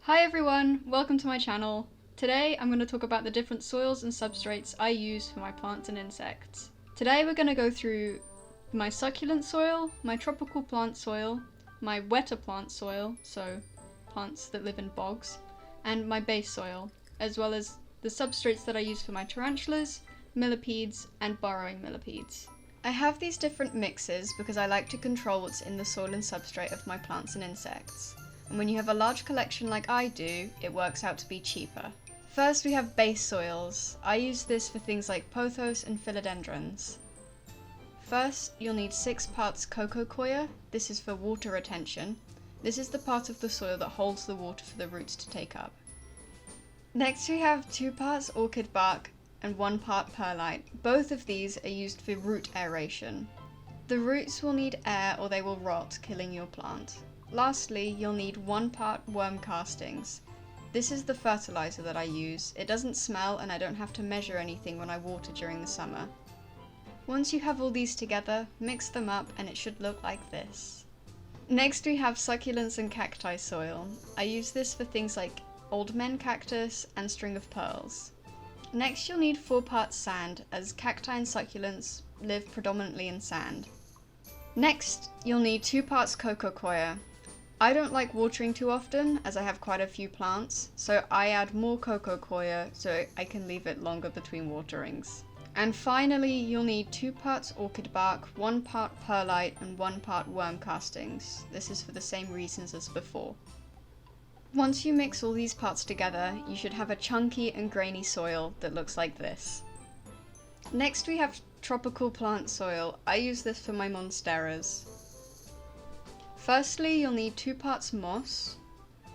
Hi everyone, welcome to my channel. Today I'm going to talk about the different soils and substrates I use for my plants and insects. Today we're going to go through my succulent soil, my tropical plant soil, my wetter plant soil, so plants that live in bogs, and my base soil, as well as the substrates that I use for my tarantulas, millipedes, and burrowing millipedes. I have these different mixes because I like to control what's in the soil and substrate of my plants and insects. And when you have a large collection like I do, it works out to be cheaper. First we have base soils. I use this for things like pothos and philodendrons. First, you'll need 6 parts coco coir. This is for water retention. This is the part of the soil that holds the water for the roots to take up. Next we have 2 parts orchid bark and 1 part perlite. Both of these are used for root aeration. The roots will need air or they will rot, killing your plant. Lastly, you'll need 1 part worm castings. This is the fertilizer that I use. It doesn't smell and I don't have to measure anything when I water during the summer. Once you have all these together, mix them up and it should look like this. Next we have succulents and cacti soil. I use this for things like old men cactus and string of pearls. Next you'll need 4 parts sand, as cacti and succulents live predominantly in sand. Next, you'll need 2 parts coco coir. I don't like watering too often, as I have quite a few plants, so I add more coco coir so I can leave it longer between waterings. And finally, you'll need 2 parts orchid bark, 1 part perlite, and 1 part worm castings. This is for the same reasons as before. Once you mix all these parts together, you should have a chunky and grainy soil that looks like this. Next we have tropical plant soil. I use this for my monsteras. Firstly, you'll need 2 parts moss.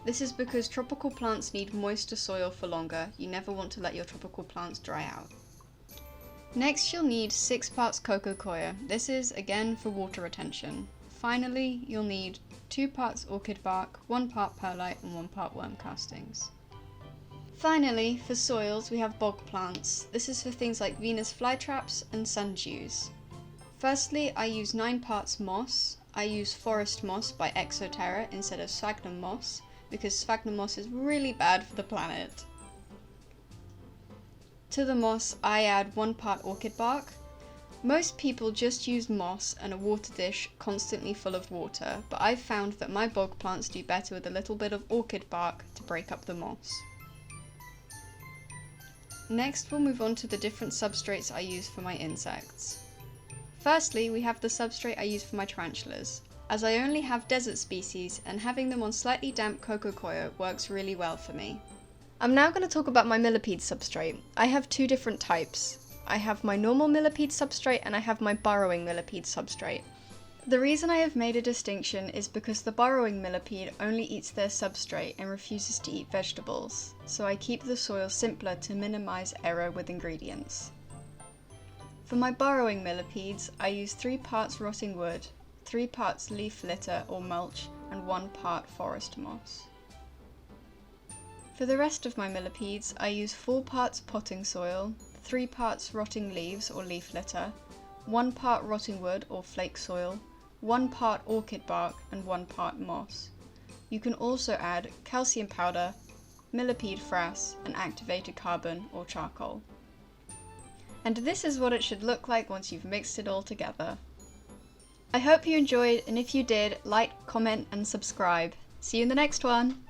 This is because tropical plants need moister soil for longer. You never want to let your tropical plants dry out. Next, you'll need 6 parts coco coir. This is again for water retention. Finally, you'll need 2 parts orchid bark, 1 part perlite, and 1 part worm castings. Finally, for soils, we have bog plants. This is for things like Venus flytraps and sundews. Firstly, I use 9 parts moss. I use forest moss by Exoterra instead of sphagnum moss, because sphagnum moss is really bad for the planet. To the moss, I add 1 part orchid bark. Most people just use moss and a water dish constantly full of water, but I've found that my bog plants do better with a little bit of orchid bark to break up the moss. Next, we'll move on to the different substrates I use for my insects. Firstly, we have the substrate I use for my tarantulas. As I only have desert species, and having them on slightly damp coco coir works really well for me. I'm now going to talk about my millipede substrate. I have 2 different types. I have my normal millipede substrate and I have my burrowing millipede substrate. The reason I have made a distinction is because the burrowing millipede only eats their substrate and refuses to eat vegetables, so I keep the soil simpler to minimize error with ingredients. For my burrowing millipedes, I use 3 parts rotting wood, 3 parts leaf litter or mulch, and 1 part forest moss. For the rest of my millipedes, I use 4 parts potting soil, 3 parts rotting leaves or leaf litter, 1 part rotting wood or flake soil, 1 part orchid bark, and 1 part moss. You can also add calcium powder, millipede frass, and activated carbon or charcoal. And this is what it should look like once you've mixed it all together. I hope you enjoyed, and if you did, like, comment, and subscribe. See you in the next one!